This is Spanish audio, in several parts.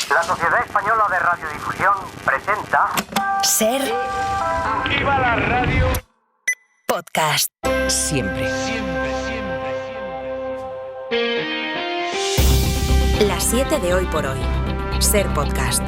La Sociedad Española de Radiodifusión presenta... Ser. Aquí va la radio. Podcast. Siempre. Las 7 de hoy por hoy. Ser Podcast.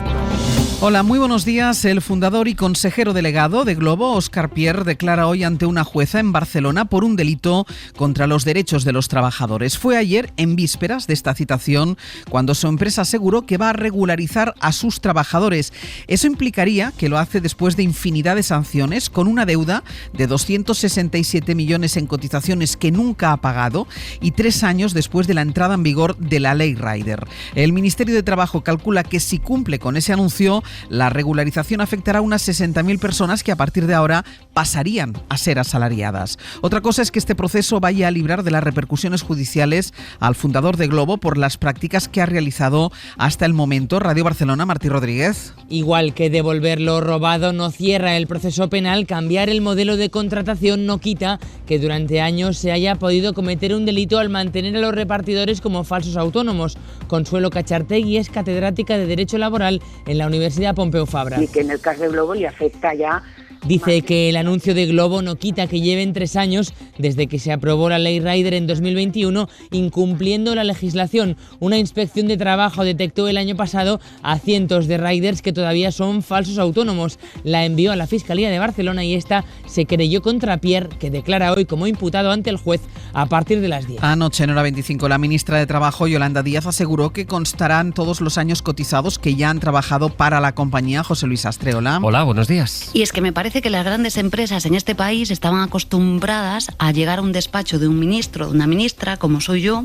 Hola, muy buenos días. El fundador y consejero delegado de Glovo, Óscar Pierre, declara hoy ante una jueza en Barcelona por un delito contra los derechos de los trabajadores. Fue ayer, en vísperas de esta citación, cuando su empresa aseguró que va a regularizar a sus trabajadores. Eso implicaría que lo hace después de infinidad de sanciones, con una deuda de 267 millones en cotizaciones que nunca ha pagado y 3 años después de la entrada en vigor de la Ley Rider. El Ministerio de Trabajo calcula que si cumple con ese anuncio, la regularización afectará a unas 60.000 personas que a partir de ahora pasarían a ser asalariadas. Otra cosa es que este proceso vaya a librar de las repercusiones judiciales al fundador de Glovo por las prácticas que ha realizado hasta el momento. Radio Barcelona, Martí Rodríguez. Igual que devolver lo robado no cierra el proceso penal, cambiar el modelo de contratación no quita que durante años se haya podido cometer un delito al mantener a los repartidores como falsos autónomos. Consuelo Cachartegui es catedrática de Derecho Laboral en la Universidad Pompeu Fabra. Y que en el caso de Glovo le afecta ya. Dice que el anuncio de Glovo no quita que lleven 3 años desde que se aprobó la Ley Rider en 2021, incumpliendo la legislación. Una inspección de trabajo detectó el año pasado a cientos de riders que todavía son falsos autónomos. La envió a la Fiscalía de Barcelona y esta se querelló contra Pierre, que declara hoy como imputado ante el juez a partir de las 10. Anoche, en hora 25, la ministra de Trabajo, Yolanda Díaz, aseguró que constarán todos los años cotizados que ya han trabajado para la compañía. José Luis Astre, hola. Hola, buenos días. Y es que me parece que las grandes empresas en este país estaban acostumbradas a llegar a un despacho de un ministro, de una ministra, como soy yo,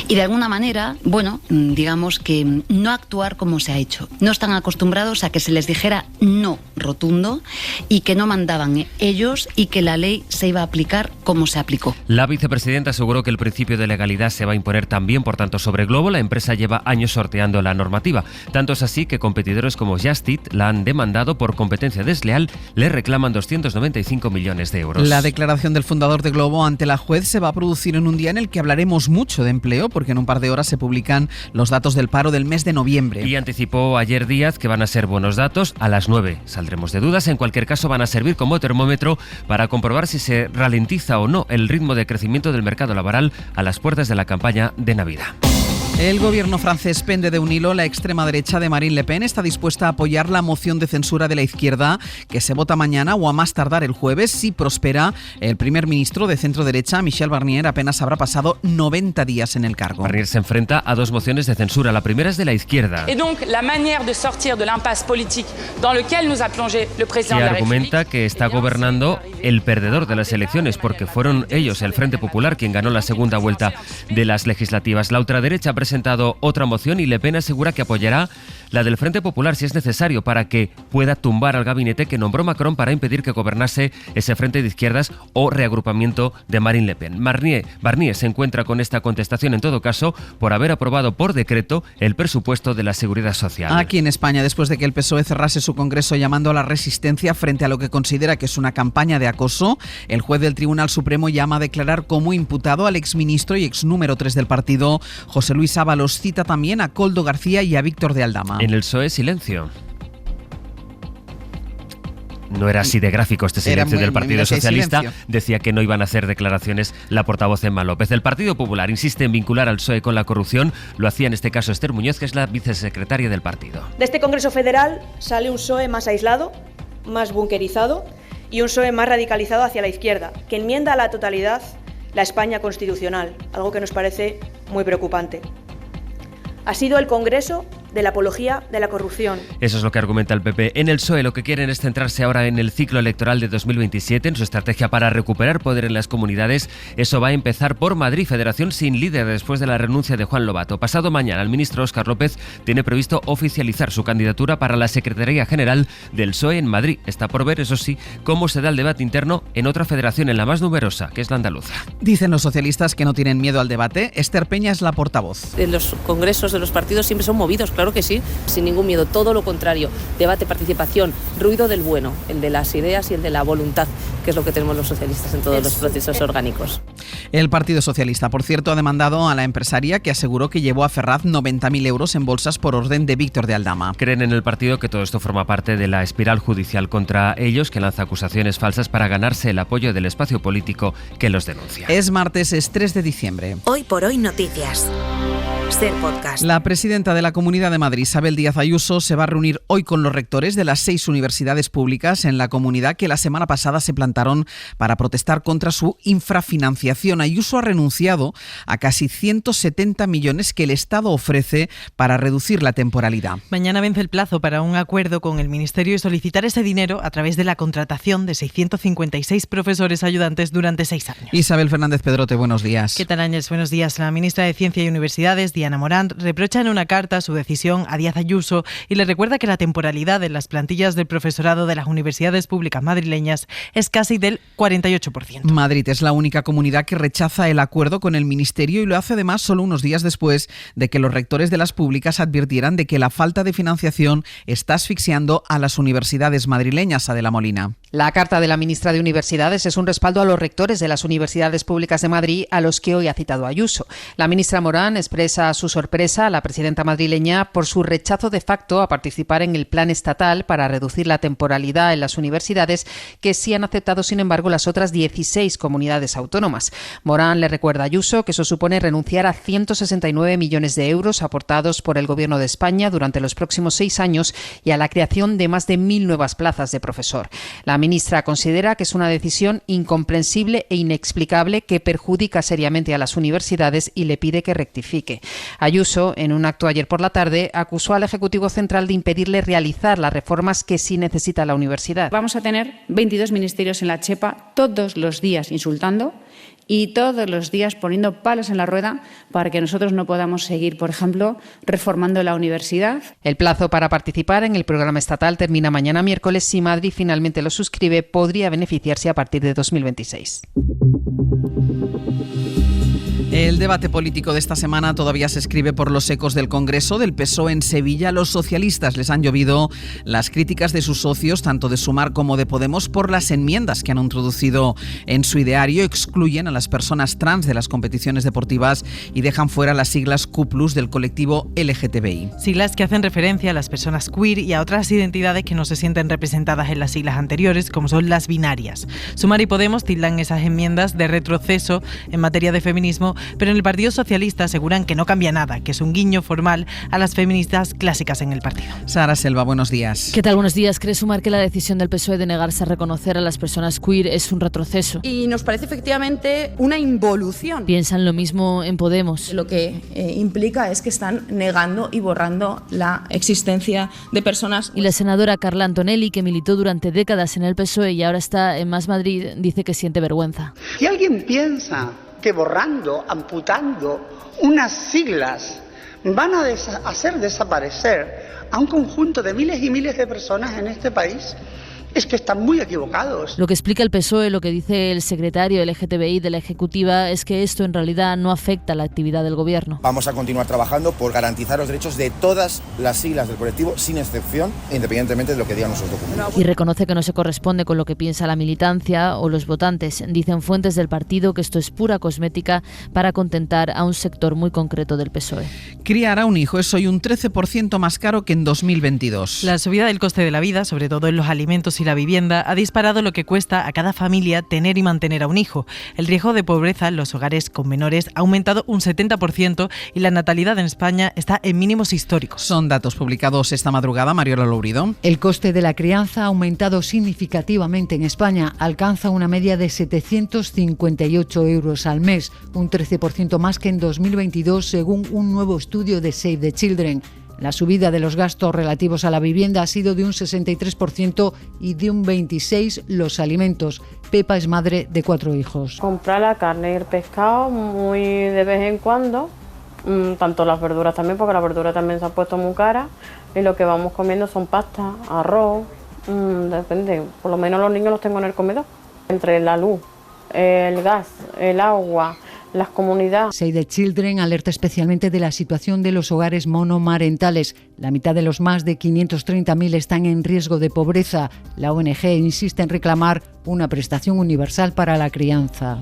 y de alguna manera, digamos que no actuar como se ha hecho. No están acostumbrados a que se les dijera no rotundo y que no mandaban ellos y que la ley se iba a aplicar como se aplicó. La vicepresidenta aseguró que el principio de legalidad se va a imponer también, por tanto, sobre Glovo. La empresa lleva años sorteando la normativa. Tanto es así que competidores como Just Eat la han demandado por competencia desleal. Le reclaman 295 millones de euros. La declaración del fundador de Glovo ante la juez se va a producir en un día en el que hablaremos mucho de empleo, porque en un par de horas se publican los datos del paro del mes de noviembre. Y anticipó ayer Díaz que van a ser buenos datos. A las 9 saldremos de dudas. En cualquier caso, van a servir como termómetro para comprobar si se ralentiza o no el ritmo de crecimiento del mercado laboral a las puertas de la campaña de Navidad. El gobierno francés pende de un hilo. La extrema derecha de Marine Le Pen está dispuesta a apoyar la moción de censura de la izquierda que se vota mañana o a más tardar el jueves. Si prospera, el primer ministro de centro derecha, Michel Barnier, apenas habrá pasado 90 días en el cargo. Barnier se enfrenta a 2 mociones de censura. La primera es de la izquierda. Et donc la manière de sortir de l'impasse politique dans lequel nous a plongé le président que de la argumenta République. que está gobernando el perdedor de las elecciones porque fueron ellos, el Frente Popular, quien ganó la segunda vuelta de las legislativas. La ultraderecha ha presentado otra moción y Le Pen asegura que apoyará la del Frente Popular si es necesario para que pueda tumbar al gabinete que nombró Macron para impedir que gobernase ese frente de izquierdas o reagrupamiento de Marine Le Pen. Barnier se encuentra con esta contestación en todo caso por haber aprobado por decreto el presupuesto de la Seguridad Social. Aquí en España, después de que el PSOE cerrase su congreso llamando a la resistencia frente a lo que considera que es una campaña de acoso, el juez del Tribunal Supremo llama a declarar como imputado al exministro y ex número 3 del partido, José Luis Ábalos. Cita también a Koldo García y a Víctor de Aldama. En el PSOE, silencio. No era así de gráfico este silencio del Partido Socialista. Silencio. Decía que no iban a hacer declaraciones la portavoz Emma López. El Partido Popular insiste en vincular al PSOE con la corrupción. Lo hacía en este caso Esther Muñoz, que es la vicesecretaria del partido. De este Congreso Federal sale un PSOE más aislado, más bunkerizado y un PSOE más radicalizado hacia la izquierda, que enmienda a la totalidad la España constitucional, algo que nos parece muy preocupante. Ha sido el Congreso de la apología de la corrupción. Eso es lo que argumenta el PP. En el PSOE lo que quieren es centrarse ahora en el ciclo electoral de 2027, en su estrategia para recuperar poder en las comunidades. Eso va a empezar por Madrid, federación sin líder después de la renuncia de Juan Lobato. Pasado mañana el ministro Óscar López tiene previsto oficializar su candidatura para la Secretaría General del PSOE en Madrid. Está por ver, eso sí, cómo se da el debate interno en otra federación, en la más numerosa, que es la andaluza. Dicen los socialistas que no tienen miedo al debate. Esther Peña es la portavoz. Los congresos de los partidos siempre son movidos, claro que sí, sin ningún miedo, todo lo contrario, debate, participación, ruido del bueno, el de las ideas y el de la voluntad, que es lo que tenemos los socialistas en todos los procesos orgánicos. El Partido Socialista, por cierto, ha demandado a la empresaria que aseguró que llevó a Ferraz 90.000 euros en bolsas por orden de Víctor de Aldama. Creen en el partido que todo esto forma parte de la espiral judicial contra ellos, que lanza acusaciones falsas para ganarse el apoyo del espacio político que los denuncia. Es martes, es 3 de diciembre. Hoy por hoy noticias. Ser Podcast. La presidenta de la Comunidad de Madrid, Isabel Díaz Ayuso, se va a reunir hoy con los rectores de las 6 universidades públicas en la comunidad que la semana pasada se plantaron para protestar contra su infrafinanciación. Ayuso ha renunciado a casi 170 millones que el Estado ofrece para reducir la temporalidad. Mañana vence el plazo para un acuerdo con el Ministerio y solicitar ese dinero a través de la contratación de 656 profesores ayudantes durante 6 años. Isabel Fernández Pedrote, buenos días. ¿Qué tal, Ángel? Buenos días. La ministra de Ciencia y Universidades, Diana Morán, reprocha en una carta su decisión a Díaz Ayuso y le recuerda que la temporalidad en las plantillas del profesorado de las universidades públicas madrileñas es casi del 48%. Madrid es la única comunidad que rechaza el acuerdo con el Ministerio y lo hace además solo unos días después de que los rectores de las públicas advirtieran de que la falta de financiación está asfixiando a las universidades madrileñas. Adela Molina. La carta de la ministra de Universidades es un respaldo a los rectores de las universidades públicas de Madrid, a los que hoy ha citado Ayuso. La ministra Morán expresa su sorpresa a la presidenta madrileña por su rechazo de facto a participar en el plan estatal para reducir la temporalidad en las universidades, que sí han aceptado, sin embargo, las otras 16 comunidades autónomas. Morán le recuerda a Ayuso que eso supone renunciar a 169 millones de euros aportados por el Gobierno de España durante los próximos 6 años y a la creación de más de 1.000 nuevas plazas de profesor. La ministra considera que es una decisión incomprensible e inexplicable que perjudica seriamente a las universidades y le pide que rectifique. Ayuso, en un acto ayer por la tarde, acusó al Ejecutivo Central de impedirle realizar las reformas que sí necesita la universidad. Vamos a tener 22 ministerios en la chepa todos los días insultando y todos los días poniendo palos en la rueda para que nosotros no podamos seguir, por ejemplo, reformando la universidad. El plazo para participar en el programa estatal termina mañana miércoles. Si Madrid finalmente lo suscribe, podría beneficiarse a partir de 2026. El debate político de esta semana todavía se escribe por los ecos del Congreso del PSOE en Sevilla. A los socialistas les han llovido las críticas de sus socios, tanto de Sumar como de Podemos, por las enmiendas que han introducido en su ideario. Excluyen a las personas trans de las competiciones deportivas y dejan fuera las siglas Q+ del colectivo LGTBI. Siglas que hacen referencia a las personas queer y a otras identidades que no se sienten representadas en las siglas anteriores, como son las binarias. Sumar y Podemos tildan esas enmiendas de retroceso en materia de feminismo, pero en el Partido Socialista aseguran que no cambia nada, que es un guiño formal a las feministas clásicas en el partido. Sara Selva, buenos días. ¿Qué tal? Buenos días. ¿Crees, Sumar, que la decisión del PSOE de negarse a reconocer a las personas queer es un retroceso? Y nos parece efectivamente una involución. ¿Piensan lo mismo en Podemos? Lo que implica es que están negando y borrando la existencia de personas. Y la senadora Carla Antonelli, que militó durante décadas en el PSOE y ahora está en Más Madrid, dice que siente vergüenza. Si alguien piensa que borrando, amputando unas siglas van a hacer desaparecer a un conjunto de miles y miles de personas en este país, es que están muy equivocados. Lo que explica el PSOE, lo que dice el secretario LGTBI de la Ejecutiva, es que esto en realidad no afecta a la actividad del Gobierno. Vamos a continuar trabajando por garantizar los derechos de todas las siglas del colectivo, sin excepción, independientemente de lo que digan nuestros documentos. Y reconoce que no se corresponde con lo que piensa la militancia o los votantes. Dicen fuentes del partido que esto es pura cosmética para contentar a un sector muy concreto del PSOE. Criar a un hijo es hoy un 13% más caro que en 2022. La subida del coste de la vida, sobre todo en los alimentos y la vivienda, ha disparado lo que cuesta a cada familia tener y mantener a un hijo. El riesgo de pobreza en los hogares con menores ha aumentado un 70% y la natalidad en España está en mínimos históricos. Son datos publicados esta madrugada. Mariola Lourido. El coste de la crianza ha aumentado significativamente en España. Alcanza una media de 758 euros al mes, un 13% más que en 2022, según un nuevo estudio de Save the Children. La subida de los gastos relativos a la vivienda ha sido de un 63% y de un 26% los alimentos. Pepa es madre de 4 hijos. Comprar la carne y el pescado muy de vez en cuando, tanto las verduras también, porque la verdura también se ha puesto muy cara, y lo que vamos comiendo son pastas, arroz, depende, por lo menos los niños los tengo en el comedor. Entre la luz, el gas, el agua, las comunidades. Save the Children alerta especialmente de la situación de los hogares monomarentales. La mitad de los más de 530.000 están en riesgo de pobreza. La ONG insiste en reclamar una prestación universal para la crianza.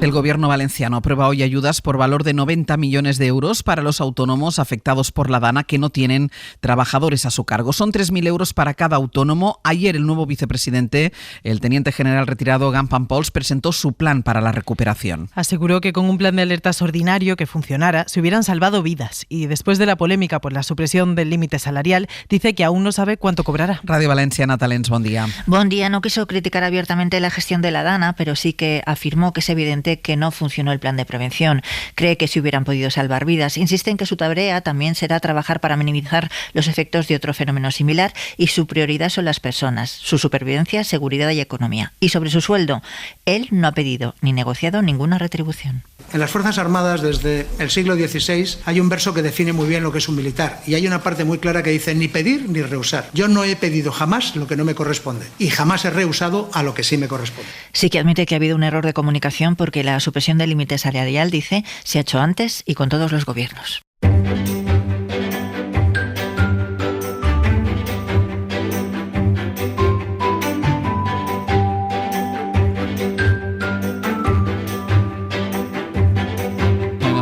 El Gobierno valenciano aprueba hoy ayudas por valor de 90 millones de euros para los autónomos afectados por la Dana que no tienen trabajadores a su cargo. Son 3.000 euros para cada autónomo. Ayer el nuevo vicepresidente, el teniente general retirado Gampan Pols, presentó su plan para la recuperación. Aseguró que con un plan de alertas ordinario que funcionara se hubieran salvado vidas y después de la polémica por la supresión del límite salarial dice que aún no sabe cuánto cobrará. Radio Valencia, Natalens, buen día. Buen día. No quiso criticar abiertamente la gestión de la Dana, pero sí que afirmó que es evidente que no funcionó el plan de prevención. Cree que si hubieran podido salvar vidas. Insiste en que su tarea también será trabajar para minimizar los efectos de otro fenómeno similar y su prioridad son las personas, su supervivencia, seguridad y economía. Y sobre su sueldo, él no ha pedido ni negociado ninguna retribución. En las Fuerzas Armadas desde el siglo XVI hay un verso que define muy bien lo que es un militar y hay una parte muy clara que dice ni pedir ni rehusar. Yo no he pedido jamás lo que no me corresponde y jamás he rehusado a lo que sí me corresponde. Sí que admite que ha habido un error de comunicación porque la supresión del límite salarial, dice, se ha hecho antes y con todos los gobiernos.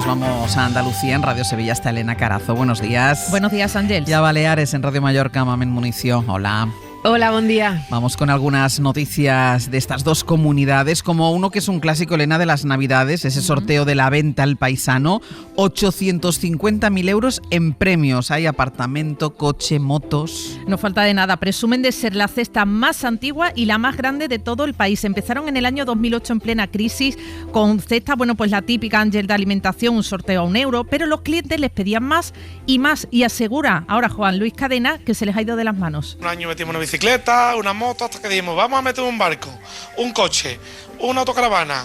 Vamos a Andalucía, en Radio Sevilla está Elena Carazo. Buenos días. Buenos días, Ángel. Ya Baleares, en Radio Mallorca, Mamen Municio. Hola. Hola, buen día. Vamos con algunas noticias de estas dos comunidades, como uno que es un clásico, Elena, de las Navidades, ese sorteo de la venta al paisano, 850.000 euros en premios. Hay apartamento, coche, motos. No falta de nada. Presumen de ser la cesta más antigua y la más grande de todo el país. Empezaron en el año 2008 en plena crisis con cestas, bueno, pues la típica, Ángel, de alimentación, un sorteo a €1, pero los clientes les pedían más y asegura ahora Juan Luis Cadena que se les ha ido de las manos. Un año metimos una bicicleta, una moto, hasta que dijimos, vamos a meter un barco, un coche, una autocaravana,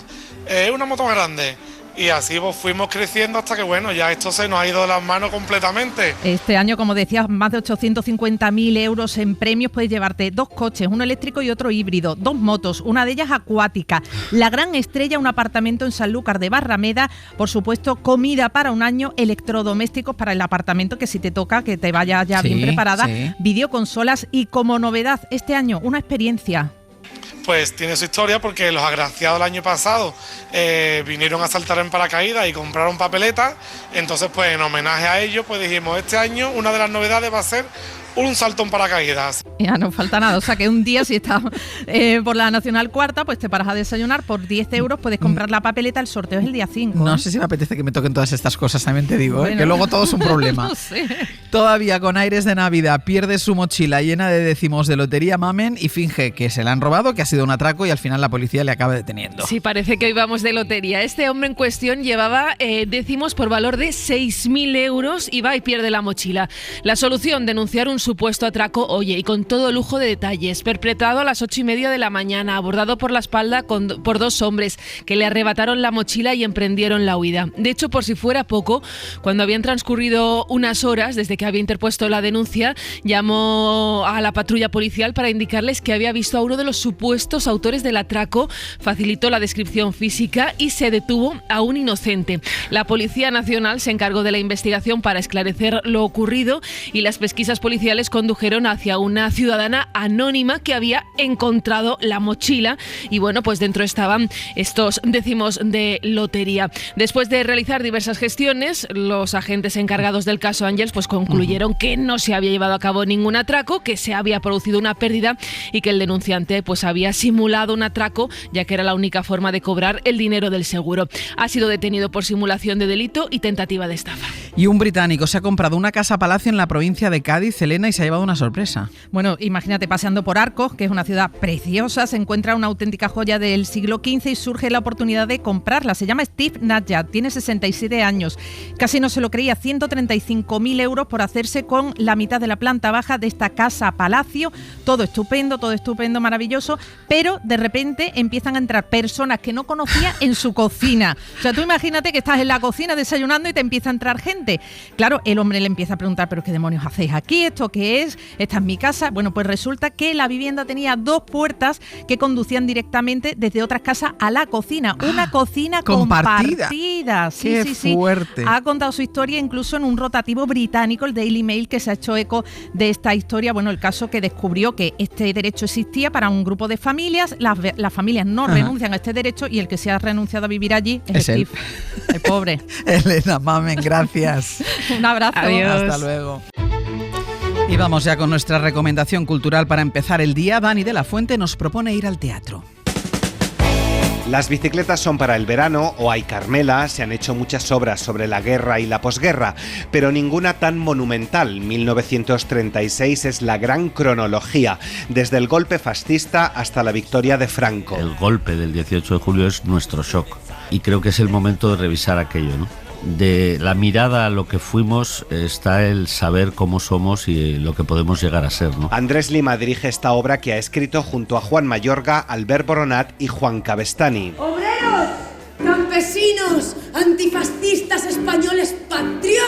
una moto más grande. Y así fuimos creciendo hasta que, bueno, ya esto se nos ha ido de las manos completamente. Este año, como decías, más de 850.000 euros en premios. Puedes llevarte 2 coches, uno eléctrico y otro híbrido, 2 motos, una de ellas acuática. La gran estrella, un apartamento en Sanlúcar de Barrameda. Por supuesto, comida para un año, electrodomésticos para el apartamento, que si te toca, que te vaya ya bien preparada. Sí. Videoconsolas y, como novedad, este año, una experiencia. Pues tiene su historia porque los agraciados el año pasado vinieron a saltar en paracaídas y compraron papeletas. Entonces, pues en homenaje a ellos, pues dijimos, este año una de las novedades va a ser un salto en paracaídas. Ya no falta nada, o sea que un día si estás por la Nacional Cuarta, pues te paras a desayunar, por 10 euros puedes comprar la papeleta, el sorteo es el día 5. No sé si me apetece que me toquen todas estas cosas, también te digo, bueno, que luego todo es un problema. No sé. Todavía con aires de Navidad pierde su mochila llena de décimos de lotería Mamen y finge que se la han robado, que ha sido un atraco y al final la policía le acaba deteniendo. Sí, parece que hoy vamos de lotería. Este hombre en cuestión llevaba décimos por valor de 6.000 euros y va y pierde la mochila. La solución, denunciar un supuesto atraco, oye, y con todo lujo de detalles, perpetrado a las 8:30 de la mañana, abordado por la espalda por 2 hombres que le arrebataron la mochila y emprendieron la huida. De hecho, por si fuera poco, cuando habían transcurrido unas horas desde que había interpuesto la denuncia, llamó a la patrulla policial para indicarles que había visto a uno de los supuestos autores del atraco, facilitó la descripción física y se detuvo a un inocente. La Policía Nacional se encargó de la investigación para esclarecer lo ocurrido y las pesquisas policiales condujeron hacia una ciudadana anónima que había encontrado la mochila y bueno, pues dentro estaban estos décimos de lotería. Después de realizar diversas gestiones, los agentes encargados del caso Ángels pues concluyeron que no se había llevado a cabo ningún atraco, que se había producido una pérdida y que el denunciante pues había simulado un atraco, ya que era la única forma de cobrar el dinero del seguro. Ha sido detenido por simulación de delito y tentativa de estafa. Y un británico se ha comprado una casa palacio en la provincia de Cádiz, Elena, y se ha llevado una sorpresa. Bueno, imagínate, paseando por Arcos, que es una ciudad preciosa, se encuentra una auténtica joya del siglo XV y surge la oportunidad de comprarla. Se llama Steve Najat, tiene 67 años. Casi no se lo creía, 135.000 euros por hacerse con la mitad de la planta baja de esta casa palacio. Todo estupendo, maravilloso, pero de repente empiezan a entrar personas que no conocía en su cocina. O sea, tú imagínate que estás en la cocina desayunando y te empieza a entrar gente. siguiente. Claro, el hombre le empieza a preguntar, ¿pero qué demonios hacéis aquí? ¿Esto qué es? ¿Esta es mi casa? Bueno, pues resulta que la vivienda tenía 2 puertas que conducían directamente desde otras casas a la cocina. Una cocina compartida. Sí, ¡Qué fuerte! Ha contado su historia incluso en un rotativo británico, el Daily Mail, que se ha hecho eco de esta historia. Bueno, el caso que descubrió que este derecho existía para un grupo de familias. Las familias no renuncian a este derecho y el que se ha renunciado a vivir allí es Steve. El pobre. Elena Mamen, gracias. Un abrazo. Adiós. Hasta luego. Y vamos ya con nuestra recomendación cultural para empezar el día. Dani de la Fuente nos propone ir al teatro. Las bicicletas son para el verano, o Ay Carmela, se han hecho muchas obras sobre la guerra y la posguerra, pero ninguna tan monumental. 1936 es la gran cronología, desde el golpe fascista hasta la victoria de Franco. El golpe del 18 de julio es nuestro shock, y creo que es el momento de revisar aquello, ¿no? De la mirada a lo que fuimos está el saber cómo somos y lo que podemos llegar a ser, ¿no? Andrés Lima dirige esta obra que ha escrito junto a Juan Mayorga, Albert Boronat y Juan Cabestany. ¡Obreros! ¡Campesinos! ¡Antifascistas españoles patriotas!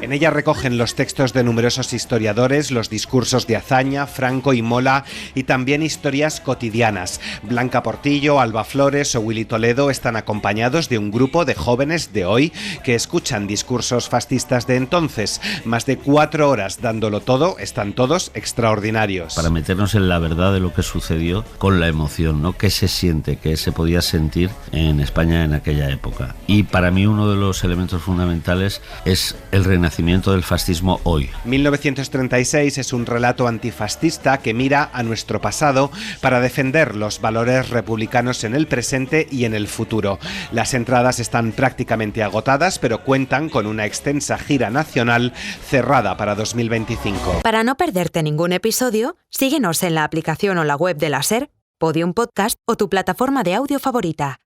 En ella recogen los textos de numerosos historiadores, los discursos de Azaña, Franco y Mola y también historias cotidianas. Blanca Portillo, Alba Flores o Willy Toledo están acompañados de un grupo de jóvenes de hoy que escuchan discursos fascistas de entonces. Más de 4 horas dándolo todo, están todos extraordinarios. Para meternos en la verdad de lo que sucedió con la emoción, ¿no? ¿Qué se siente, qué se podía sentir en España en aquella época? Y para mí uno de los elementos fundamentales es el renacimiento del fascismo hoy. 1936 es un relato antifascista que mira a nuestro pasado para defender los valores republicanos en el presente y en el futuro. Las entradas están prácticamente agotadas, pero cuentan con una extensa gira nacional cerrada para 2025. Para no perderte ningún episodio, síguenos en la aplicación o la web de la SER, Podium Podcast o tu plataforma de audio favorita.